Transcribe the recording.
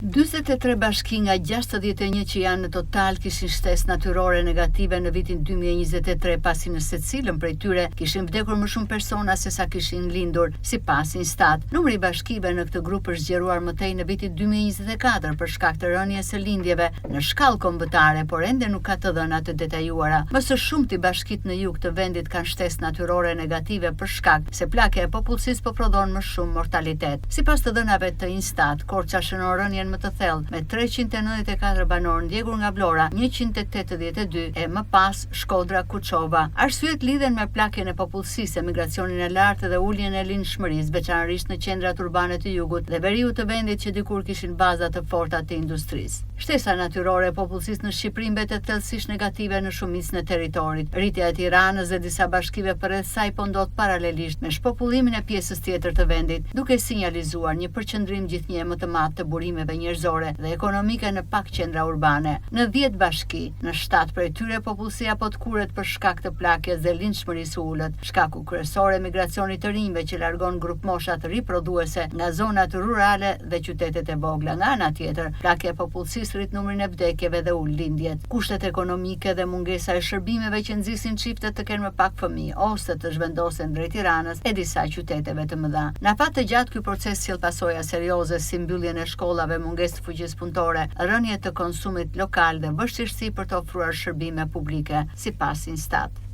43 bashki nga 61 që janë në total kishin shtesë natyrore negative në vitin 2023, pasi në secilën prej tyre kishin vdekur më shumë persona se sa kishin lindur, sipas Instat. Numri i bashkive në këtë grup është zgjeruar më tej në vitin 2024 për shkak të rënies së lindjeve në shkallë kombëtare, por ende nuk ka të dhëna të detajuara. Më së shumti bashkitë në jug të vendit kanë shtesë natyrore negative për shkak se plakja e popullsisë po prodhon më shumë mortalitet. Sipas të dhënave të Instat, Korça shënon rënien më të thellë me 394 banor ndjekur nga Vlora, 182 e më pas Shkodra, Kuçova. Arsyet lidhen me plakjen e popullsisë, migracionin e lartë dhe uljen e lindshmërisë, veçanërisht në qendrat urbane të jugut dhe veriut të vendit që dikur kishin baza të forta të industrisë. Shtesa natyrore e popullsisë në Shqipëri mbetet thellësisht negative në shumicën e territorit. Rritja e Tiranës dhe disa bashkive përreth saj po ndodh paralelisht me shpopullimin e pjesës tjetër të vendit, duke sinjalizuar një përqendrim gjithnjë më të madh të burimeve njerëzore dhe ekonomike në pak qendra urbane. Në 10 bashki, në 7 prej tyre popullsia po të kuret për shkak të plakjes dhe lindshmërisë ulët. Shkaku kryesor e migracionit të rinjve që largon grup moshat riprodhuese nga zonat rurale dhe qytetet e vogla. Nga ana tjetër, plakja e popullsisë rrit numrin e vdekjeve dhe ul lindjet. Kushtet ekonomike dhe mungesa e shërbimeve që nxisin çiftet të kenë më pak fëmijë ose të zhvendosen drejt Tiranës e disa qyteteve të mëdha. Në afat të gjatë ky proces sjell pasoja serioze si mbylljen e shkollave, mungesë të fuqisë punëtore, rënje të konsumit lokal dhe vështirësi për të ofruar shërbime publike, sipas Instat.